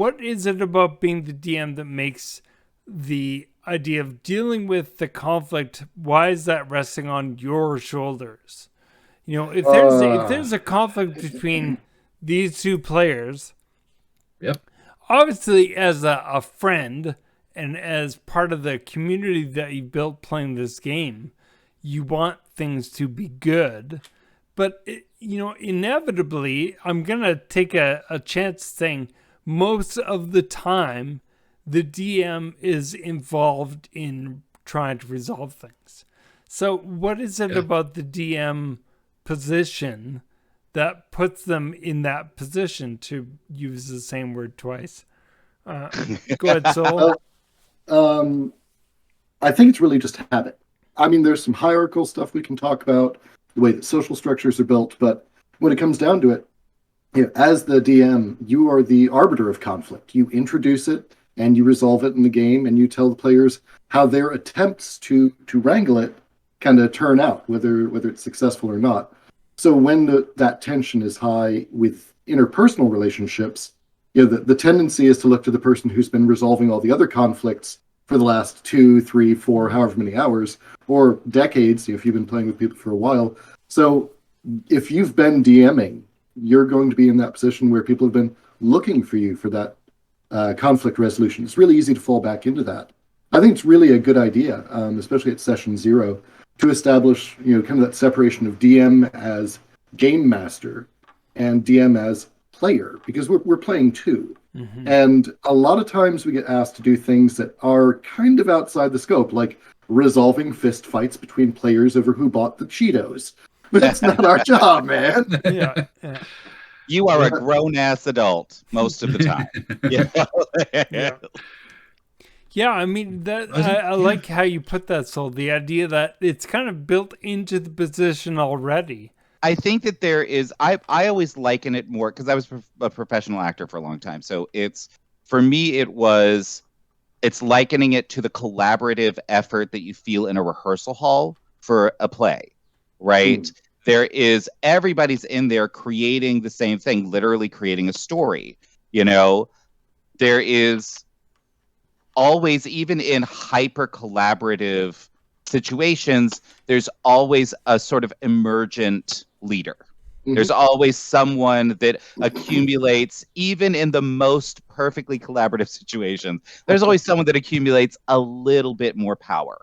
what is it about being the DM that makes the idea of dealing with the conflict, why is that resting on your shoulders? You know, if there's a conflict between these two players, Yep. obviously as a friend and as part of the community that you built playing this game, you want things to be good. But, inevitably, I'm going to take a chance saying most of the time, the DM is involved in trying to resolve things. So what is it about the DM position that puts them in that position, to use the same word twice? Go ahead, Sol. I think it's really just habit. I mean, there's some hierarchical stuff we can talk about, the way that social structures are built, but when it comes down to it, as the DM, you are the arbiter of conflict. You introduce it and you resolve it in the game, and you tell the players how their attempts to wrangle it kind of turn out, whether it's successful or not. So when that tension is high with interpersonal relationships, the tendency is to look to the person who's been resolving all the other conflicts for the last 2, 3, 4, however many hours, or decades, if you've been playing with people for a while. So if you've been DMing, you're going to be in that position where people have been looking for you for that conflict resolution. It's really easy to fall back into that. I think it's really a good idea, especially at session 0, to establish, kind of that separation of DM as game master and DM as player, because we're playing too. Mm-hmm. And a lot of times we get asked to do things that are kind of outside the scope, like resolving fist fights between players over who bought the Cheetos. But that's not our job, man. Yeah. You are a grown-ass adult most of the time. Yeah, I mean, I like how you put that, Sol. The idea that it's kind of built into the position already. I think that there is, I always liken it more, because I was a professional actor for a long time. So for me, it's likening it to the collaborative effort that you feel in a rehearsal hall for a play, right? Everybody's in there creating the same thing, literally creating a story. There is always, even in hyper collaborative situations, there's always a sort of emergent leader. Mm-hmm. There's always someone that accumulates, even in the most perfectly collaborative situations, there's always someone that accumulates a little bit more power.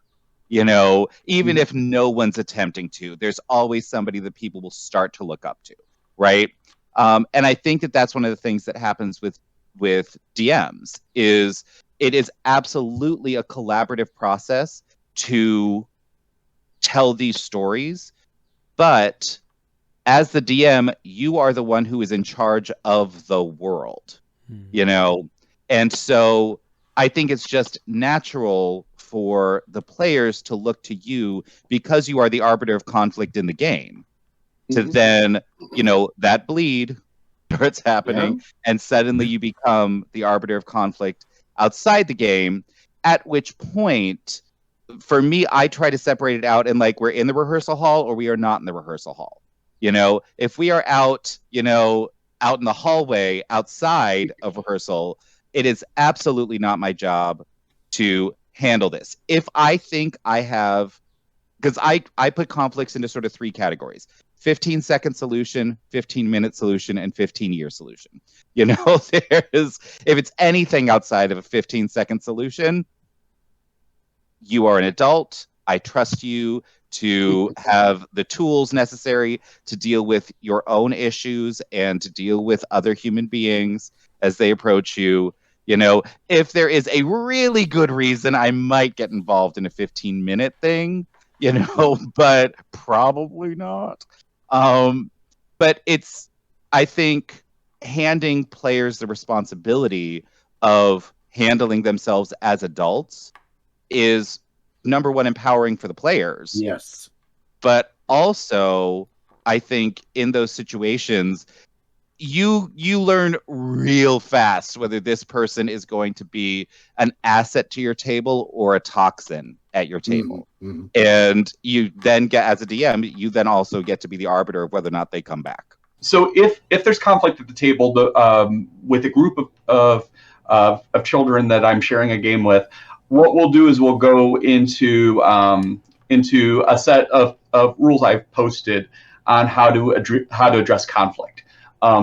Even if no one's attempting to, there's always somebody that people will start to look up to, right? And I think that that's one of the things that happens with DMs, is it is absolutely a collaborative process to tell these stories, but as the DM, you are the one who is in charge of the world, and so I think it's just natural for the players to look to you, because you are the arbiter of conflict in the game, to then, that bleed starts happening, and suddenly you become the arbiter of conflict outside the game, at which point, for me, I try to separate it out, and we're in the rehearsal hall or we are not in the rehearsal hall. If we are out in the hallway outside of rehearsal, it is absolutely not my job to handle this. If I think I have, because I put conflicts into sort of 3 categories: 15-second solution, 15-minute solution, and 15-year solution. If it's anything outside of a 15-second solution, you are an adult. I trust you to have the tools necessary to deal with your own issues and to deal with other human beings as they approach you. If there is a really good reason, I might get involved in a 15-minute thing, but probably not. But I think, handing players the responsibility of handling themselves as adults is, number one, empowering for the players. Yes. But also, I think in those situations, you learn real fast whether this person is going to be an asset to your table or a toxin at your table. Mm-hmm. And you then get, as a DM, you then also get to be the arbiter of whether or not they come back. So if there's conflict at the table with a group of of children that I'm sharing a game with, what we'll do is we'll go into a set of rules I've posted on how to address conflict.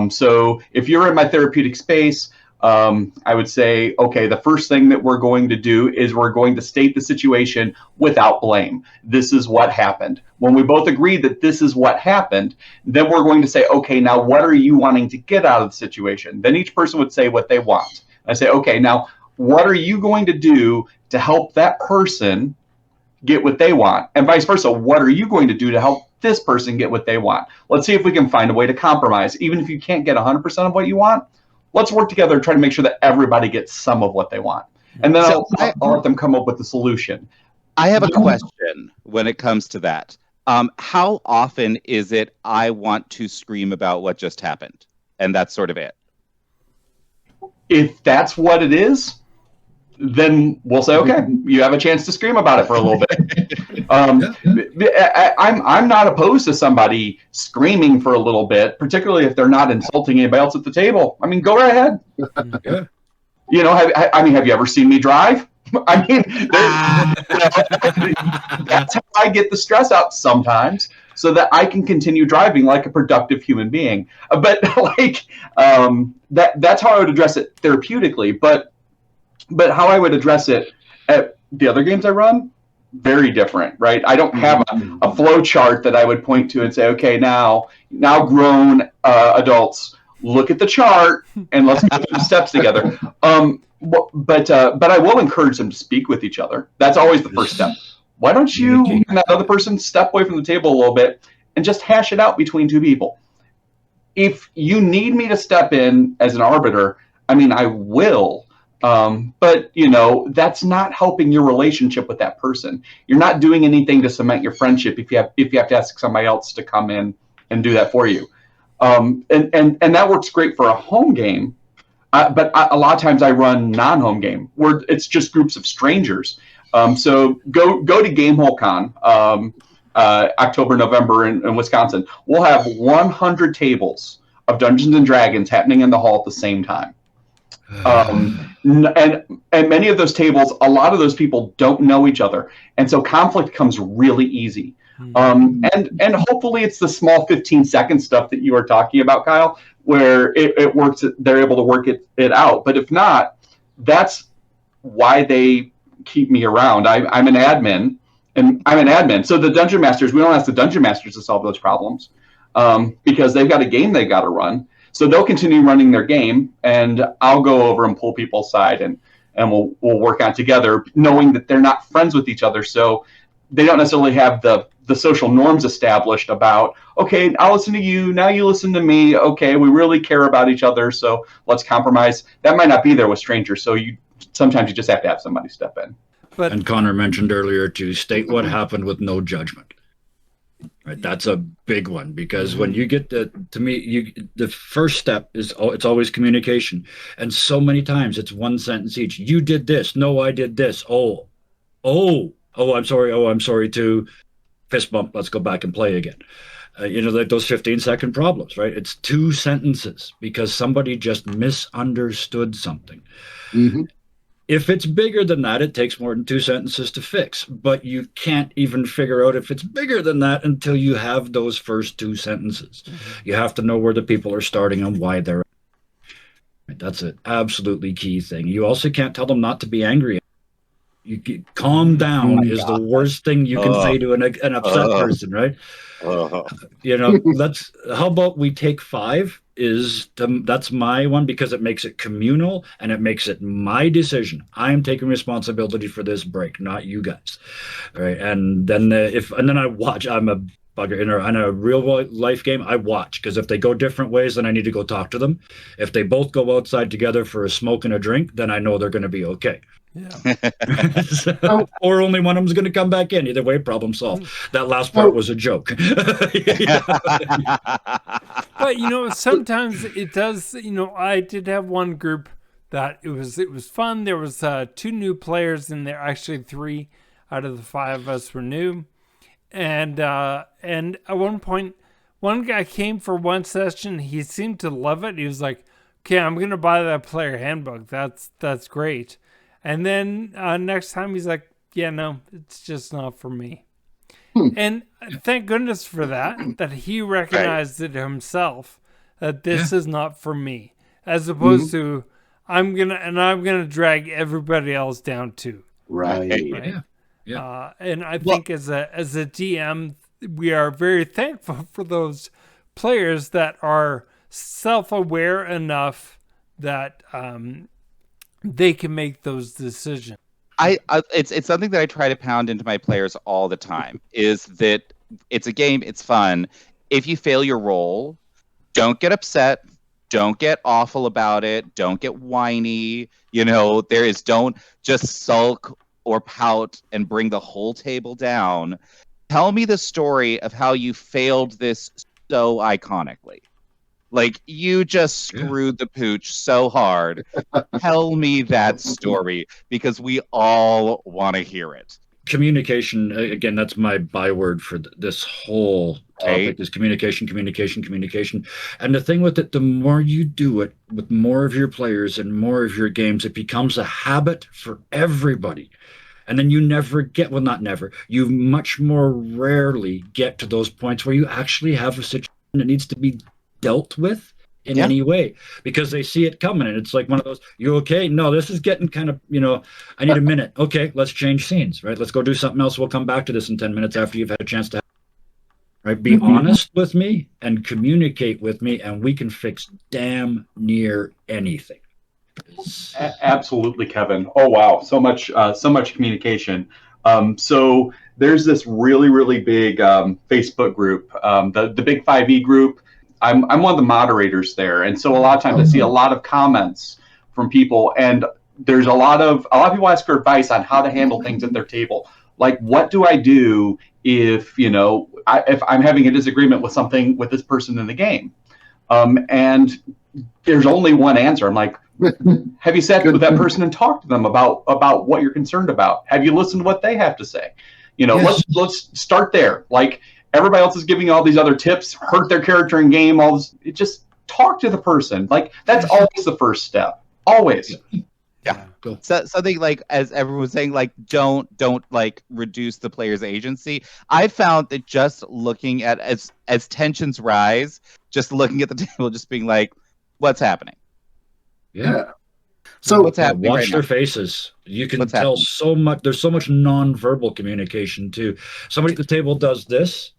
So if you're in my therapeutic space, I would say, okay, the first thing that we're going to do is we're going to state the situation without blame. This is what happened. When we both agree that this is what happened, then we're going to say, okay, now what are you wanting to get out of the situation? Then each person would say what they want. I say, okay, now what are you going to do to help that person get what they want? And vice versa, what are you going to do to help this person get what they want? Let's see if we can find a way to compromise. Even if you can't get 100% of what you want, let's work together and try to make sure that everybody gets some of what they want. And then I'll let them come up with the solution. I have a question when it comes to that. How often is it I want to scream about what just happened? And that's sort of it. If that's what it is, then we'll say, okay, you have a chance to scream about it for a little bit. I'm not opposed to somebody screaming for a little bit, particularly if they're not insulting anybody else at the table. I mean, go right ahead. Yeah. You know, have you ever seen me drive? I mean, that's how I get the stress out sometimes, so that I can continue driving like a productive human being. But that's how I would address it therapeutically. But how I would address it at the other games I run, very different, right? I don't have a flow chart that I would point to and say, okay, now grown adults, look at the chart and let's do the steps together. But I will encourage them to speak with each other. That's always the first step. Why don't you and that other person step away from the table a little bit and just hash it out between two people? If you need me to step in as an arbiter, I mean, I will. But you know, that's not helping your relationship with that person. You're not doing anything to cement your friendship if you have to ask somebody else to come in and do that for you. And that works great for a home game. But a lot of times I run non-home game where it's just groups of strangers. So go to GameholeCon, October, November in Wisconsin. We'll have 100 tables of Dungeons and Dragons happening in the hall at the same time. And many of those tables, a lot of those people don't know each other, and so conflict comes really easy. And hopefully it's the small 15-second stuff that you are talking about, Kyle, where it works. They're able to work it out. But if not, that's why they keep me around. I'm an admin, So the dungeon masters, we don't ask the dungeon masters to solve those problems because they've got a game they got to run. So they'll continue running their game, and I'll go over and pull people aside, and we'll work on it together, knowing that they're not friends with each other. So they don't necessarily have the social norms established about, okay, I'll listen to you, now you listen to me. Okay, we really care about each other, so let's compromise. That might not be there with strangers. So sometimes you just have to have somebody step in. And Connor mentioned earlier to state what happened with no judgment. Right, that's a big one, because when you get the first step is it's always communication, and so many times it's one sentence each. You did this. No, I did this. Oh, I'm sorry. Oh, I'm sorry too. Fist bump. Let's go back and play again. Like those 15-second problems, right? It's two sentences because somebody just misunderstood something. Mm-hmm. If it's bigger than that, it takes more than two sentences to fix. But you can't even figure out if it's bigger than that until you have those first two sentences. Mm-hmm. You have to know where the people are starting and why they're. That's an absolutely key thing. You also can't tell them not to be angry. You calm down is the worst thing you can say to an upset person, right? How about we take 5? That's my one, because it makes it communal and it makes it my decision. I am taking responsibility for this break, not you guys. All right. And then I watch. I'm a bugger in a real life game. I watch, because if they go different ways, then I need to go talk to them. If they both go outside together for a smoke and a drink, then I know they're going to be okay. Yeah. Or only one of them is going to come back in. Either way, problem solved. That last part was a joke. But sometimes it does. I did have one group that it was fun. There was 2 new players in there. Actually, 3 out of the 5 of us were new. And at one point, one guy came for one session. He seemed to love it. He was like, okay, I'm gonna buy that player handbook. That's great. And then next time he's like, yeah, no, it's just not for me. And thank goodness for that he recognized it himself, that this is not for me, as opposed to I'm gonna drag everybody else down too. Right. Yeah. And I think as a DM, we are very thankful for those players that are self-aware enough that they can make those decisions. It's something that I try to pound into my players all the time, is that it's a game, it's fun. If you fail your role, don't get upset, don't get awful about it, don't get whiny. Don't just sulk or pout and bring the whole table down. Tell me the story of how you failed this so iconically. Like, you just screwed the pooch so hard. Tell me that story, because we all want to hear it. Communication, again, that's my byword for this whole topic, is communication. And the thing with it, the more you do it with more of your players and more of your games, it becomes a habit for everybody. And then you never get, well, not never, you much more rarely get to those points where you actually have a situation that needs to be dealt with in any way, because they see it coming, and it's like one of those, you okay? No, this is getting kind of, I need a minute. Okay, let's change scenes, right? Let's go do something else. We'll come back to this in 10 minutes after you've had a chance to, right? Be honest with me and communicate with me, and we can fix damn near anything. Absolutely, Kevin. Oh, wow. So much communication. So there's this really, really big Facebook group, the Big 5e group. I'm one of the moderators there, and so a lot of times I see a lot of comments from people, and there's a lot of people ask for advice on how to handle things at their table. Like, what do I do if if I'm having a disagreement with something with this person in the game, and there's only one answer. I'm like, have you sat with that person and talked to them about what you're concerned about? Have you listened to what they have to say? Let's start there. Like, everybody else is giving all these other tips, hurt their character in game, all this. Just talk to the person. Like, that's always the first step. Always. Yeah. Cool. So something like, as everyone was saying, like, don't like reduce the player's agency. I found that just looking at, as tensions rise, just looking at the table, just being like, what's happening? Yeah. So what's happening? Watch right their now? faces. You can What's tell happening? so much. There's so much non-verbal communication too. Somebody at the table does this,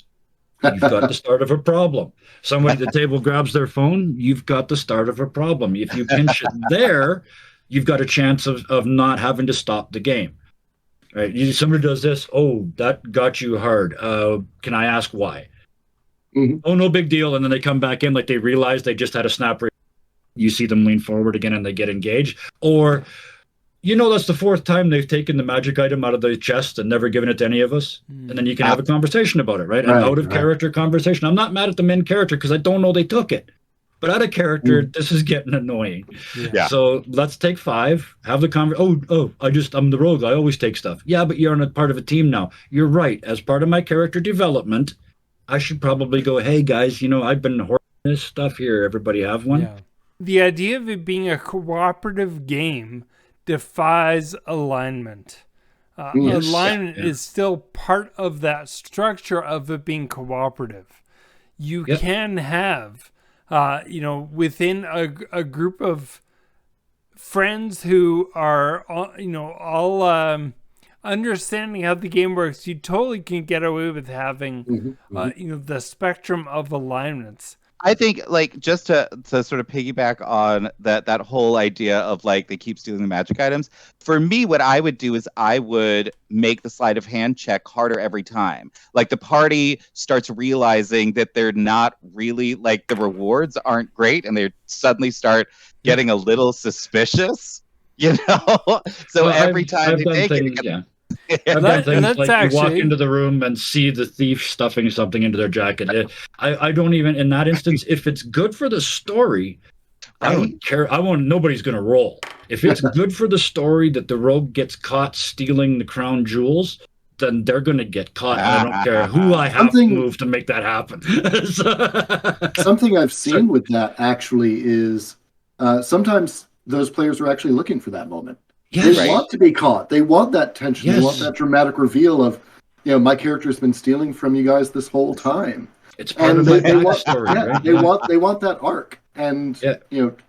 you've got the start of a problem. Somebody at the table grabs their phone, you've got the start of a problem. If you pinch it there, you've got a chance of not having to stop the game. Right? Somebody does this, oh, that got you hard. Can I ask why? Oh, no big deal. And then they come back in like they realize they just had a snap. You see them lean forward again and they get engaged. Or, that's the fourth time they've taken the magic item out of the chest and never given it to any of us. And then you can have a conversation about it, right? An out-of-character conversation. I'm not mad at the main character because I don't know they took it. But out of character, this is getting annoying. Yeah. So let's take 5, have the conversation. I'm the rogue. I always take stuff. Yeah, but you're on a part of a team now. You're right. As part of my character development, I should probably go, hey, guys, I've been hoarding this stuff here. Everybody have one? Yeah. The idea of it being a cooperative game defies alignment. Alignment is still part of that structure of it being cooperative. You can have, within a group of friends who are, all understanding how the game works, you totally can get away with having, the spectrum of alignments. I think, like, just to sort of piggyback on that whole idea of, like, they keep stealing the magic items. For me, what I would do is I would make the sleight of hand check harder every time. Like, the party starts realizing that they're not really, like, the rewards aren't great, and they suddenly start getting a little suspicious, So every time they take it. I've done things like you walk into the room and see the thief stuffing something into their jacket. I don't even, in that instance, if it's good for the story, I don't care. Nobody's going to roll. If it's good for the story that the rogue gets caught stealing the crown jewels, then they're going to get caught. I don't care who I have to move to make that happen. Something I've seen with that actually is sometimes those players are actually looking for that moment. Yes. They want to be caught. They want that tension. They want Yes. that dramatic reveal of, my character's been stealing from you guys this whole time. It's part of my want, backstory, yeah, right? they want that arc. And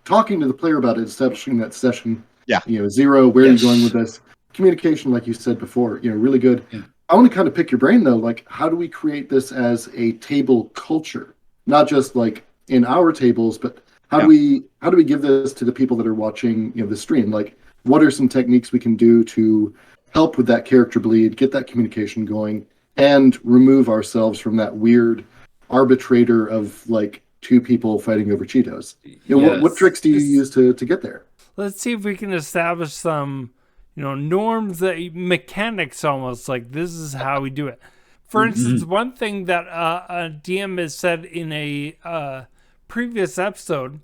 talking to the player about it, establishing that session. Yeah. 0, where are you Yes. going with this? Communication, like you said before, really good. Yeah. I want to kind of pick your brain though, like how do we create this as a table culture? Not just like in our tables, but how do we give this to the people that are watching, the stream? Like, what are some techniques we can do to help with that character bleed, get that communication going, and remove ourselves from that weird arbitrator of like two people fighting over Cheetos? What tricks do you use to get there? Let's see if we can establish some, norms, that mechanics almost, like this is how we do it. For instance, one thing that a DM has said in a previous episode,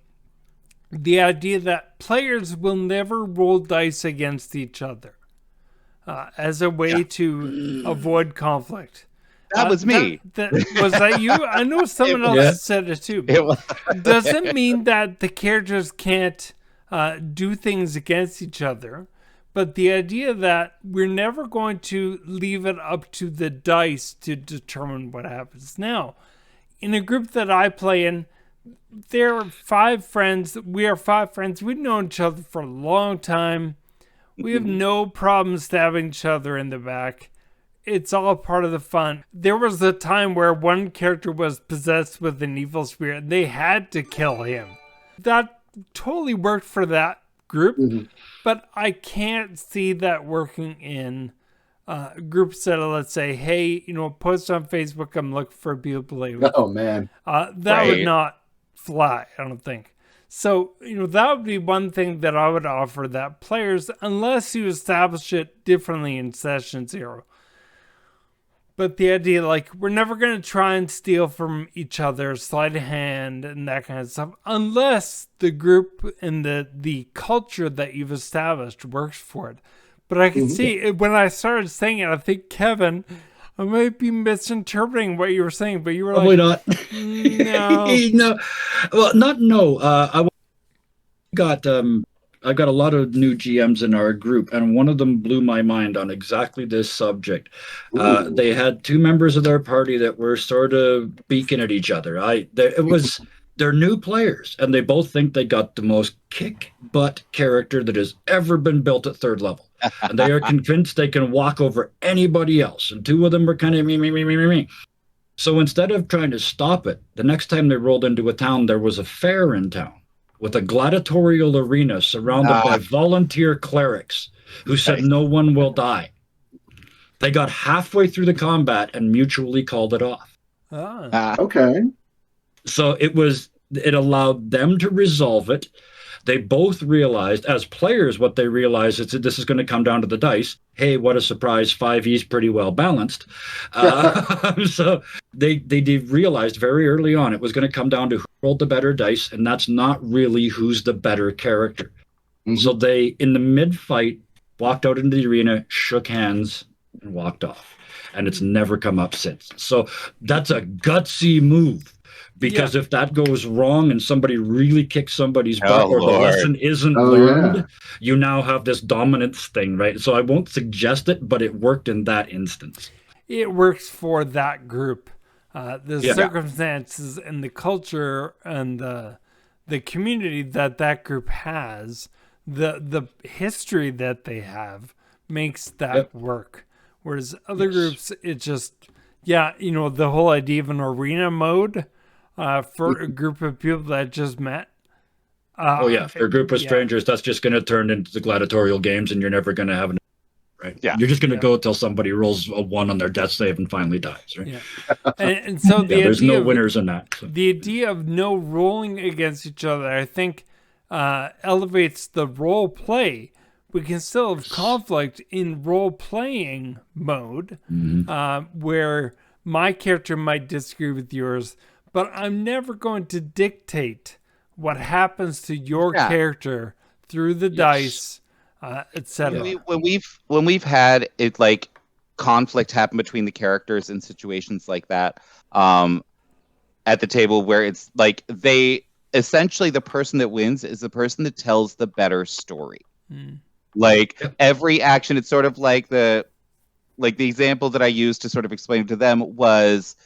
the idea that players will never roll dice against each other as a way to avoid conflict. That was me. Was that you? I know someone else said it too. Doesn't mean that the characters can't do things against each other, but the idea that we're never going to leave it up to the dice to determine what happens. Now, in a group that I play in, there are 5 friends. We are 5 friends. We've known each other for a long time. We have no problem stabbing each other in the back. It's all part of the fun. There was a time where one character was possessed with an evil spirit, and they had to kill him. That totally worked for that group, but I can't see that working in groups that, let's say, hey, post on Facebook, I'm looking for people to play with. Oh, man. That would not fly, I don't think. So, that would be one thing that I would offer that players, unless you establish it differently in session 0. But the idea, like, we're never going to try and steal from each other, sleight of hand, and that kind of stuff, unless the group and the culture that you've established works for it. But I can see, when I started saying it, I think, Kevin, I might be misinterpreting what you were saying, but you were Probably like, not. No. No. Well, not no. I've got a lot of new GMs in our group, and one of them blew my mind on exactly this subject. They had 2 members of their party that were sort of beaking at each other. They're new players, and they both think they got the most kick-butt character that has ever been built at 3rd level. And they are convinced they can walk over anybody else. And 2 of them were kind of me. So instead of trying to stop it, the next time they rolled into a town, there was a fair in town with a gladiatorial arena surrounded by volunteer clerics who said no one will die. They got halfway through the combat and mutually called it off. Okay. So it allowed them to resolve it. They both realized, as players, what they realized is that this is going to come down to the dice. Hey, what a surprise, 5E's pretty well balanced. So they realized very early on it was going to come down to who rolled the better dice, and that's not really who's the better character. So they, in the mid-fight, walked out into the arena, shook hands, and walked off. And it's never come up since. So that's a gutsy move. Because if that goes wrong and somebody really kicks somebody's butt or the lesson isn't learned, you now have this dominance thing, right? So I won't suggest it, but it worked in that instance. It works for that group. The circumstances and the culture and the community that group has, the history that they have makes that work. Whereas other groups, it just, the whole idea of an arena mode for a group of people that just met. For a group of strangers, that's just going to turn into the gladiatorial games, and you're never going to have an right. Yeah, you're just going to go till somebody rolls a 1 on their death save and finally dies, right? Yeah, and so there's no winners in that. So. The idea of no rolling against each other, I think, elevates the role play. We can still have conflict in role playing mode, where my character might disagree with yours. But I'm never going to dictate what happens to your character through the dice, etc. When we've had it, like, conflict happen between the characters in situations like that, at the table where it's like essentially the person that wins is the person that tells the better story. Mm. Like every action, it's sort of like the example that I used to sort of explain it to them was,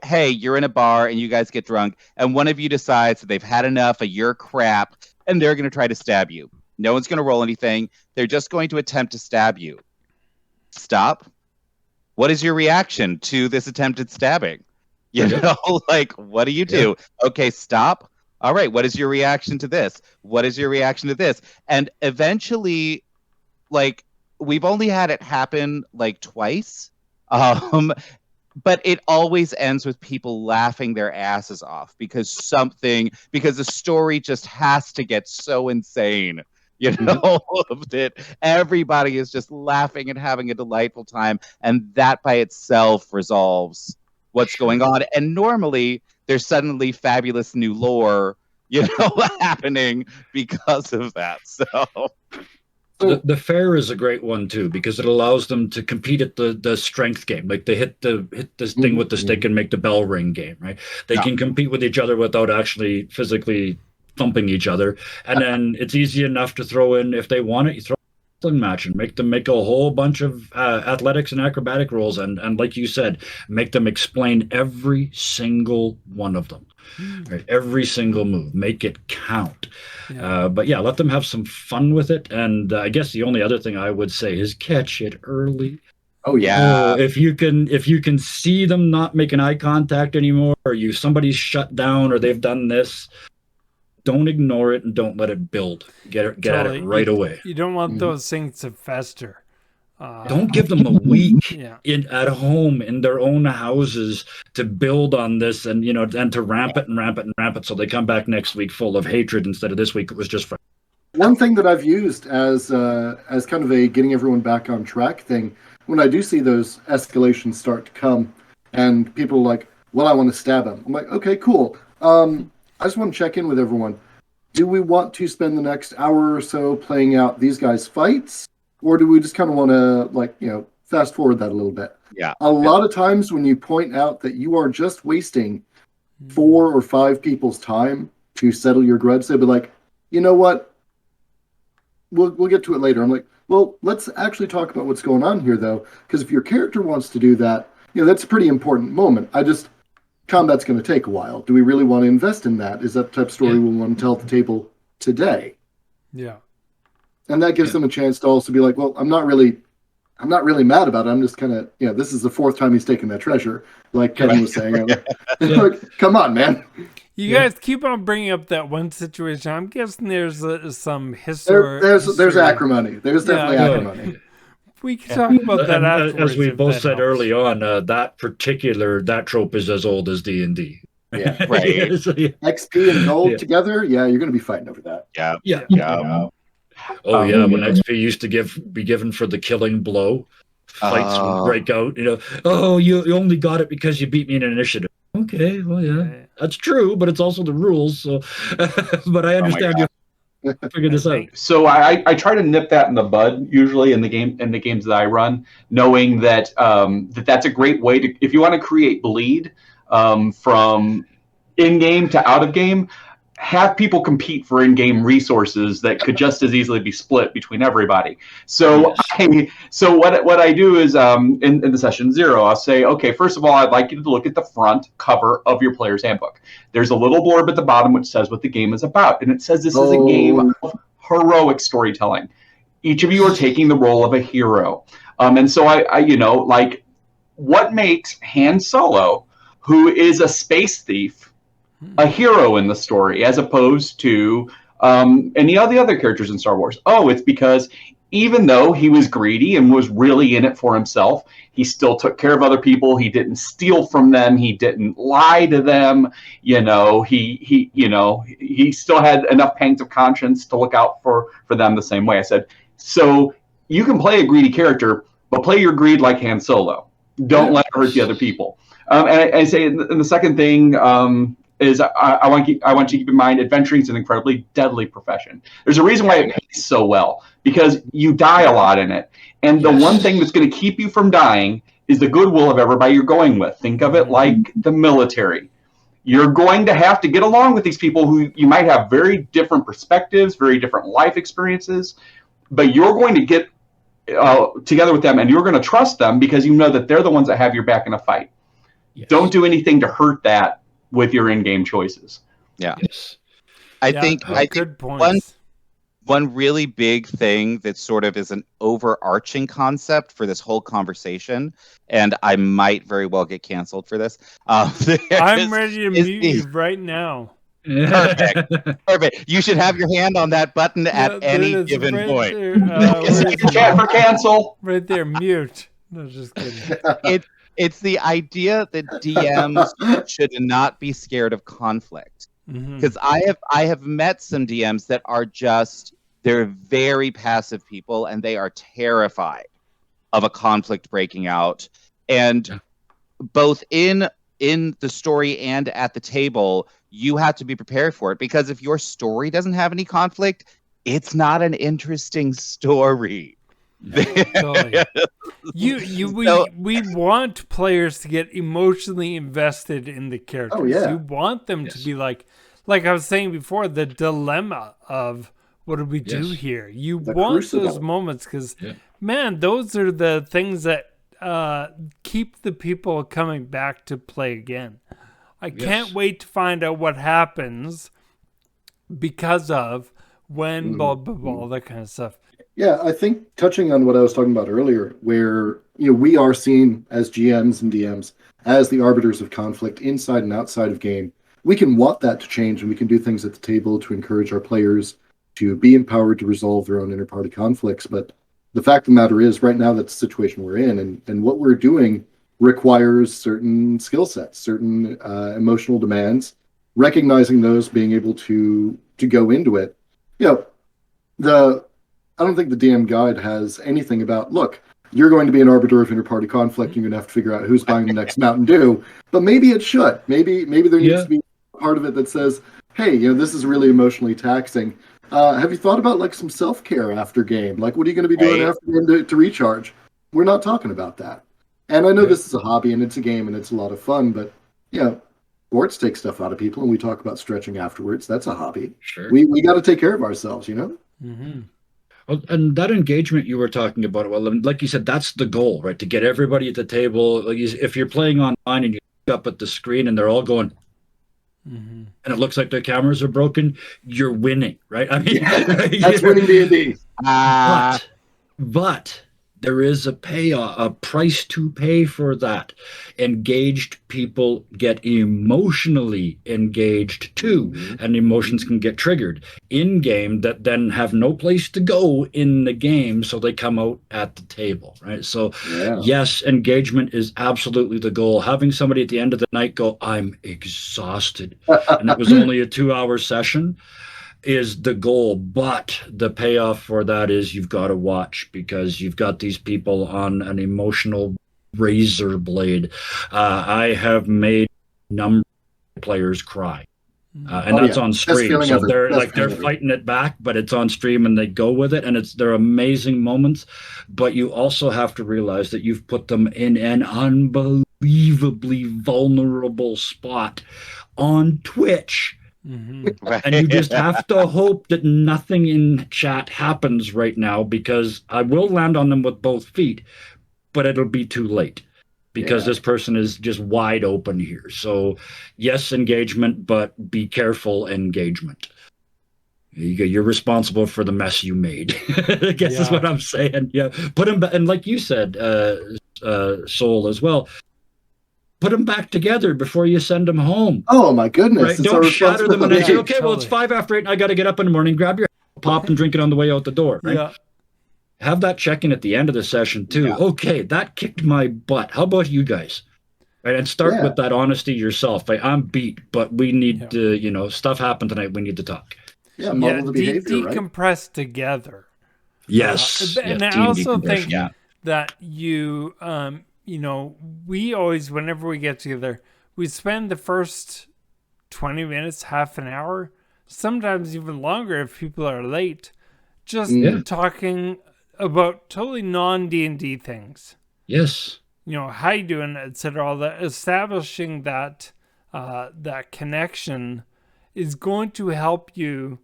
hey, you're in a bar and you guys get drunk, and one of you decides that they've had enough of your crap and they're going to try to stab you. No one's going to roll anything. They're just going to attempt to stab you. Stop. What is your reaction to this attempted stabbing? Like, what do you do? Yeah. Okay, stop. All right, what is your reaction to this? What is your reaction to this? And eventually, like, we've only had it happen like twice. But it always ends with people laughing their asses off because the story just has to get so insane, that everybody is just laughing and having a delightful time. And that by itself resolves what's going on. And normally there's suddenly fabulous new lore, happening because of that. So the fair is a great one too, because it allows them to compete at the strength game. Like they hit this thing with the stick and make the bell ring game, right? They can compete with each other without actually physically thumping each other. And then it's easy enough to throw in, if they want it, you throw a wrestling match and make them make a whole bunch of athletics and acrobatic rolls. And like you said, make them explain every single one of them. Right, every single move, make it count. But yeah, let them have some fun with it. And I guess the only other thing I would say is catch it early. Oh yeah. If you can see them not making eye contact anymore, or somebody's shut down, or they've done this, don't ignore it and don't let it build. Get at it right away. You don't want those things to fester. Don't give them a week at home in their own houses to build on this and to ramp it so they come back next week full of hatred instead of this week it was just fun. One thing that I've used as kind of a getting everyone back on track thing, when I do see those escalations start to come and people are like, well, I want to stab him. I'm like, okay, cool. I just want to check in with everyone. Do we want to spend the next hour or so playing out these guys' fights? Or do we just kind of want to, fast forward that a little bit? Yeah. A lot of times when you point out that you are just wasting 4 or 5 people's time to settle your grudge, they'll be like, you know what? We'll get to it later. I'm like, well, let's actually talk about what's going on here, though, because if your character wants to do that, that's a pretty important moment. Combat's going to take a while. Do we really want to invest in that? Is that the type of story we want to tell at the table today? Yeah. And that gives them a chance to also be like, well, I'm not really mad about it. I'm just kind of, this is the 4th time he's taken that treasure, like Kevin was saying. Like, come on, man. You guys keep on bringing up that one situation. I'm guessing there's some history. There's acrimony. There's definitely acrimony. We can talk about that afterwards. As we both said early on, that trope is as old as D&D. Yeah, right. XP and gold together. Yeah, you're going to be fighting over that. Yeah. Oh yeah, when XP used to be given for the killing blow, fights would break out. Oh, you only got it because you beat me in an initiative. Okay, well yeah, that's true, but it's also the rules. So, but I understand you figured this out. So I try to nip that in the bud usually in the games that I run, knowing that that's a great way to, if you want to create bleed from in game to out of game. Have people compete for in-game resources that could just as easily be split between everybody. So, what I do is in the session 0, I'll say, okay, first of all, I'd like you to look at the front cover of your player's handbook. There's a little blurb at the bottom which says what the game is about, and it says this is a game of heroic storytelling. Each of you are taking the role of a hero, and so I what makes Han Solo, who is a space thief, a hero in the story as opposed to any of the other characters in Star Wars? Oh, it's because even though he was greedy and was really in it for himself, he still took care of other people. He didn't steal from them. He didn't lie to them. He still had enough pangs of conscience to look out for them the same way. I said, so you can play a greedy character, but play your greed like Han Solo. Don't let it hurt the other people. And I say, and the second thing is I want you to keep in mind, adventuring is an incredibly deadly profession. There's a reason why it pays so well, because you die a lot in it. And the one thing that's going to keep you from dying is the goodwill of everybody you're going with. Think of it like the military. You're going to have to get along with these people who you might have very different perspectives, very different life experiences, but you're going to get together with them, and you're going to trust them because you know that they're the ones that have your back in a fight. Yes. Don't do anything to hurt that with your in-game choices. Yeah. Yes. I think good points. One really big thing that sort of is an overarching concept for this whole conversation, and I might very well get canceled for this. I'm ready to mute you right now. Perfect. You should have your hand on that button at any given point. For cancel. Right there, mute. No, just kidding. It's the idea that DMs should not be scared of conflict. Because I have met some DMs that are they're very passive people, and they are terrified of a conflict breaking out. And both in the story and at the table, you have to be prepared for it, because if your story doesn't have any conflict, it's not an interesting story. Totally. We want players to get emotionally invested in the characters. Oh, yeah. You want them to be like I was saying before, the dilemma of what do we do here? You want crucible. those moments because, man, those are the things that keep the people coming back to play again. I can't wait to find out what happens because of when blah, blah, blah, all that kind of stuff. Yeah, I think touching on what I was talking about earlier, where we are seen as GMs and DMs as the arbiters of conflict inside and outside of game. We can want that to change, and we can do things at the table to encourage our players to be empowered to resolve their own inter-party conflicts. But the fact of the matter is, right now, that's the situation we're in, and what we're doing requires certain skill sets, certain emotional demands. Recognizing those, being able to go into it. I don't think the DM guide has anything about, look, you're going to be an arbiter of inter-party conflict. You're going to have to figure out who's buying the next Mountain Dew. But maybe it should. Maybe there needs to be part of it that says, hey, this is really emotionally taxing. Have you thought about like some self-care after game? Like, what are you going to be doing after game to recharge? We're not talking about that. And I know this is a hobby and it's a game and it's a lot of fun, but sports take stuff out of people, and we talk about stretching afterwards. That's a hobby. Sure. We got to take care of ourselves, Mm-hmm. Well, and that engagement you were talking about, well, like you said, that's the goal, right? To get everybody at the table. Like if you're playing online and you look up at the screen and they're all going, and it looks like their cameras are broken, you're winning, right? I mean, that's winning D&D. But there is a price to pay for that. Engaged people get emotionally engaged too, and emotions can get triggered in game that then have no place to go in the game, so they come out at the table, right? So yes, engagement is absolutely the goal. Having somebody at the end of the night go, I'm exhausted, and it was only a 2-hour session, is the goal. But the payoff for that is you've got to watch, because you've got these people on an emotional razor blade. I have made number of players cry, and that's on stream. So they're fighting it back, but it's on stream and they go with it, and they're amazing moments. But you also have to realize that you've put them in an unbelievably vulnerable spot on Twitch. And you just have to hope that nothing in chat happens right now, because I will land on them with both feet, but it'll be too late, because this person is just wide open here. So yes, engagement, but be careful engagement. You're responsible for the mess you made, I guess is what I'm saying. Yeah, put them back, and like you said, Soul as well, put them back together before you send them home. Oh my goodness! Right? Don't shatter them and then say, okay, well, it's 5 after 8 and I got to get up in the morning. Grab your pop and drink it on the way out the door. Right? Yeah. Have that check-in at the end of the session too. Yeah. Okay, that kicked my butt. How about you guys? Right, and start with that honesty yourself. I'm beat, but we need to, stuff happened tonight. We need to talk. Yeah, model the behavior, decompress together. Yes. And I also think that you, we always, whenever we get together, we spend the first 20 minutes, half an hour, sometimes even longer if people are late, just talking about totally non-D&D things. Yes. How you doing, etc. All that, establishing that that connection is going to help you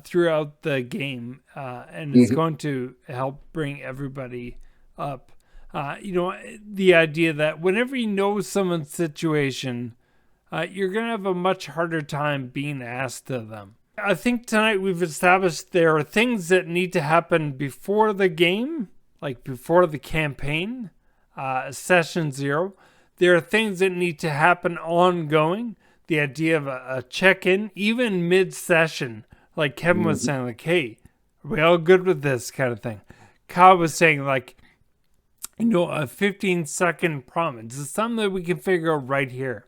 throughout the game, and it's going to help bring everybody up. The idea that whenever you know someone's situation, you're going to have a much harder time being asked of them. I think tonight we've established there are things that need to happen before the game, like before the campaign, session 0. There are things that need to happen ongoing. The idea of a check-in, even mid-session, like Kevin was saying, like, hey, are we all good with this kind of thing? Kyle was saying, like, a 15-second prompt. It's something that we can figure out right here.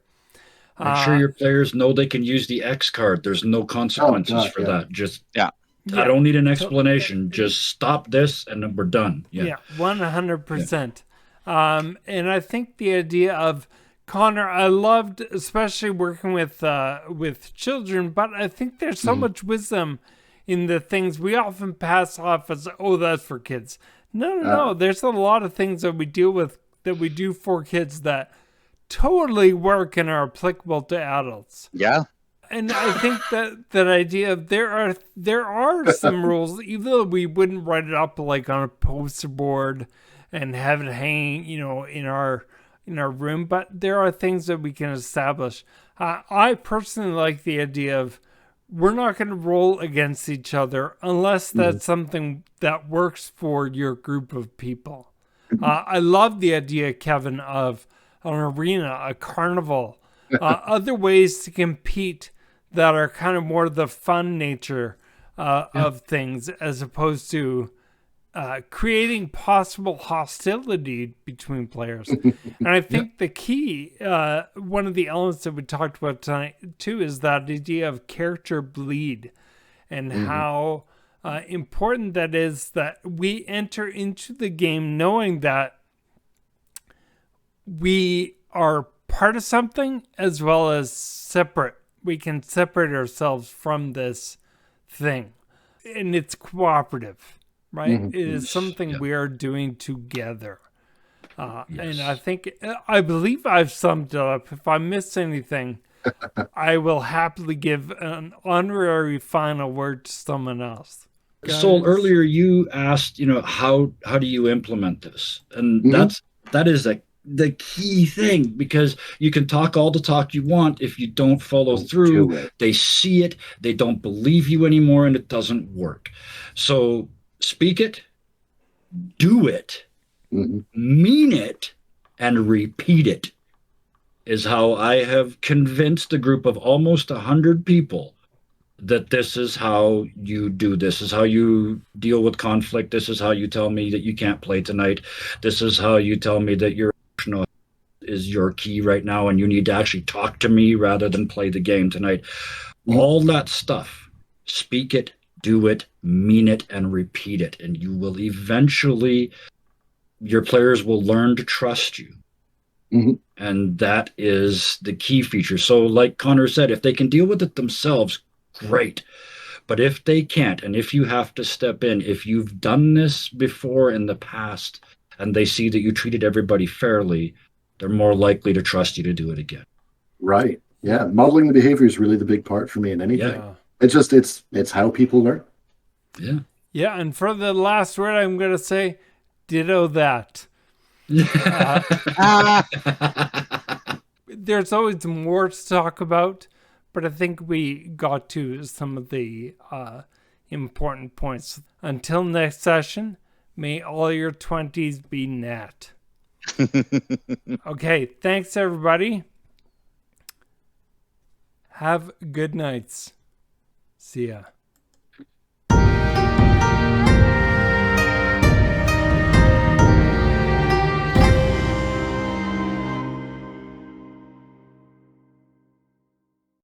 Make sure your players know they can use the X card. There's no consequences for that. Just I don't need an explanation. Just stop this, and then we're done. Yeah, 100%. And I think the idea of Connor, I loved especially working with children, but I think there's so much wisdom in the things we often pass off as, oh, that's for kids. No. There's a lot of things that we deal with, that we do for kids that totally work and are applicable to adults. Yeah. And I think that idea of there are some rules, even though we wouldn't write it up like on a poster board and have it hanging, in our room, but there are things that we can establish. I personally like the idea of we're not going to roll against each other unless that's something that works for your group of people. I love the idea, Kevin, of an arena, a carnival, other ways to compete that are kind of more the fun nature of things, as opposed to creating possible hostility between players. And I think the key, one of the elements that we talked about tonight too, is that idea of character bleed, and how important that is, that we enter into the game knowing that we are part of something as well as separate. We can separate ourselves from this thing, and it's cooperative, right? It is something we are doing together. And I believe I've summed it up. If I missed anything, I will happily give an honorary final word to someone else. Sol, earlier you asked, how do you implement this? And that is the key thing, because you can talk all the talk you want. If you don't follow through, they see it, they don't believe you anymore, and it doesn't work. So speak it, do it, mean it, and repeat it is how I have convinced a group of almost 100 people that this is how you do. This is how you deal with conflict. This is how you tell me that you can't play tonight. This is how you tell me that your emotional is your key right now, and you need to actually talk to me rather than play the game tonight. All that stuff, speak it, do it, mean it, and repeat it. And you will eventually, your players will learn to trust you. And that is the key feature. So like Connor said, if they can deal with it themselves, great. But if they can't, and if you have to step in, if you've done this before in the past and they see that you treated everybody fairly, they're more likely to trust you to do it again. Right. Yeah. Modeling the behavior is really the big part for me in anything. Yeah. It's how people learn. Yeah. Yeah. And for the last word, I'm going to say ditto that. There's always more to talk about, but I think we got to some of the important points. Until next session, may all your 20s be nat. Okay, thanks everybody. Have good nights. See ya.